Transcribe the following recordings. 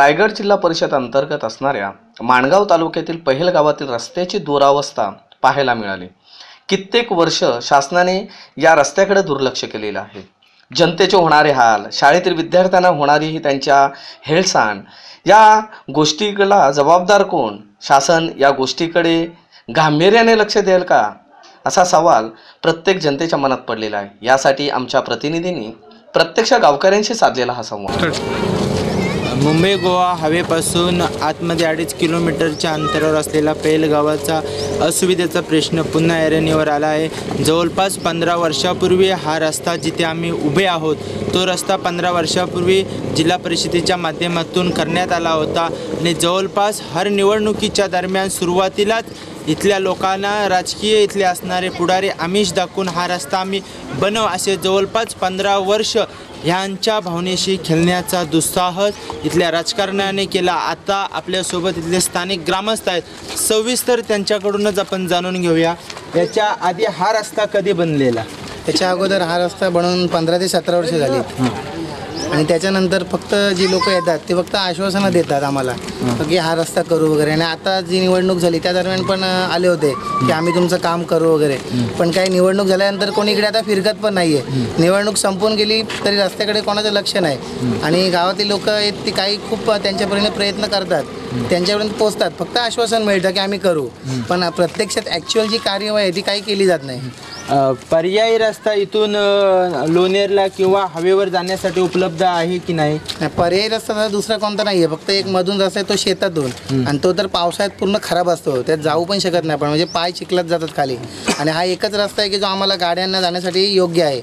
रायगड जिल्हा परिषद अंतर्गत असणाऱ्या माणगाव तालुक्यातील पहिल गावातील रस्त्याची दुरावस्था पाहायला मिळाली। कित्येक वर्ष शासनाने या रस्त्याकडे दुर्लक्ष केलेले आहे। जनतेचे होणारे हाल, शाळेतील विद्यार्थ्यांना होणारी ही त्यांच्या हेळसांड, या गोष्टीला जबाबदार कोण? शासन या गोष्टीकडे गांभीर्याने लक्ष देईल का, असा सवाल प्रत्येक जनतेच्या मनात पडलेला आहे। यासाठी आमच्या प्रतिनिधींनी प्रत्यक्ष गावकऱ्यांशी साधलेला हा संवाद। मुंबई गोवा हायवेपासून आतमध्ये 2.5 किलोमीटरच्या अंतरावर असलेला पहिल गावाचा असुविधेचा प्रश्न पुन्हा ऐरणीवर आला आहे। जवळपास 15 वर्षापूर्वी हा रस्ता जिथे आम्ही उभे आहोत तो रस्ता 15 वर्षापूर्वी जिल्हा परिषदेच्या माध्यमातून करण्यात आला होता आणि जवळपास हर निवडणुकीच्या दरम्यान सुरुवातीलाच इथल्या लोकांना राजकीय इथले असणारे पुढारी आमिष दाखवून हा रस्ता आम्ही बनव असे जवळपास 15 वर्ष ह्यांच्या भावनेशी खेळण्याचा दुस्साहस इथल्या राजकारण्याने केला। आता आपल्यासोबत इथले स्थानिक ग्रामस्थ आहेत, सविस्तर त्यांच्याकडूनच आपण जाणून घेऊया। याच्या आधी हा रस्ता कधी बनलेला? त्याच्या अगोदर हा रस्ता बनवून 15 ते 17 वर्ष झाली आणि त्याच्यानंतर फक्त जी लोक येतात ते फक्त आश्वासनं देतात आम्हाला की हा रस्ता करू वगैरे। आणि आता जी निवडणूक झाली त्या दरम्यान पण आले होते की आम्ही तुमचं काम करू वगैरे, पण काही निवडणूक झाल्यानंतर कोणी इकडे आता फिरकत पण नाही आहे। निवडणूक संपून गेली तरी रस्त्याकडे कोणाचं लक्ष नाही आणि गावातील लोक आहेत ती काही खूप त्यांच्यापर्यंत प्रयत्न करतात, त्यांच्यापर्यंत पोहोचतात, फक्त आश्वासन मिळतं की आम्ही करू, पण प्रत्यक्षात ॲक्च्युअल जी कार्यवाही आहे ती काही केली जात नाही। पर्यायी रस्ता इथून लोणेरला किंवा हवेवर जाण्यासाठी उपलब्ध आहे की नाही? पर्यायी रस्ता दुसरा कोणता नाही आहे, फक्त एक मधून रस्ता आहे तो शेतातून, आणि तो तर पावसाळ्यात पूर्ण खराब असतो, त्यात जाऊ पण शकत नाही, पण म्हणजे पाय चिखलात जातात खाली। आणि हा एकच रस्ता आहे की जो आम्हाला गाड्यांना जाण्यासाठी योग्य आहे,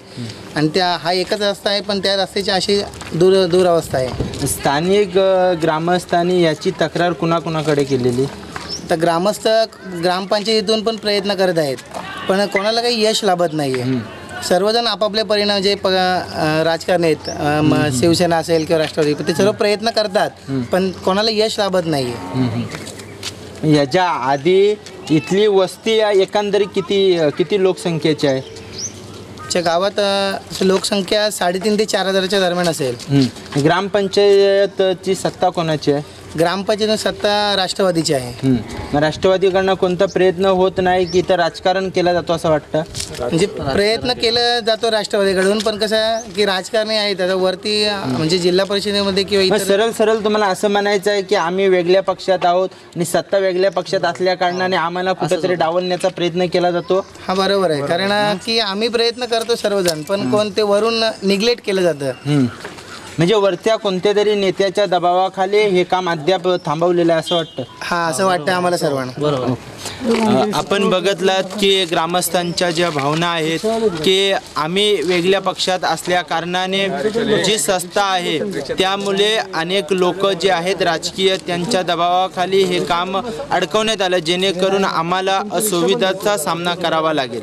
आणि हा एकच रस्ता आहे, पण त्या रस्त्याची अशी दुरावस्था आहे। स्थानिक ग्रामस्थांनी याची तक्रार कुणाकुणाकडे केलेली? तर ग्रामस्थ ग्रामपंचायतीतून पण प्रयत्न करत आहेत, पण कोणाला काही यश लाभत नाही आहे। सर्वजण आपापल्या परिणाम जे राजकारणी आहेत, शिवसेना असेल किंवा राष्ट्रवादी, ते सर्व प्रयत्न करतात, पण कोणाला यश लाभत नाही आहे। याच्या आधी इथली वस्ती एकंदरीत किती लोकसंख्येची आहे? च्या गावात लोकसंख्या 3,500 ते 4,000च्या दरम्यान असेल। ग्रामपंचायतची सत्ता कोणाची आहे? ग्रामपंचायत सत्ता राष्ट्रवादीची आहे। राष्ट्रवादीकडनं कोणता प्रयत्न होत नाही की इथं राजकारण केलं जातो असं वाटतं? म्हणजे प्रयत्न केला जातो राष्ट्रवादीकडून, पण कसं आहे की राजकारणी आहे त्याच्यावरती, म्हणजे जिल्हा परिषदेमध्ये किंवा सरळ तुम्हाला असं म्हणायचं आहे की आम्ही वेगळ्या पक्षात आहोत आणि सत्ता वेगळ्या पक्षात असल्या कारणाने आम्हाला कुठेतरी डावलण्याचा प्रयत्न केला जातो? हा बरोबर आहे, कारण की आम्ही प्रयत्न करतो सर्वजण, पण कोणते वरून निग्लेक्ट केलं जातं। म्हणजे वरच्या कोणत्या तरी नेत्याच्या दबावाखाली हे काम अद्याप थांबवलेलं आहे असं वाटतं? हा, असं वाटतं आम्हाला सर्वांना। बरोबर। आपण बघितलात की ग्रामस्थांच्या ज्या भावना आहेत की आम्ही वेगळ्या पक्षात असल्या कारणाने जी संस्था आहे त्यामुळे अनेक लोक जे आहेत राजकीय त्यांच्या दबावाखाली हे काम अडकवण्यात आलं, जेणेकरून आम्हाला असुविधाचा सामना करावा लागेल।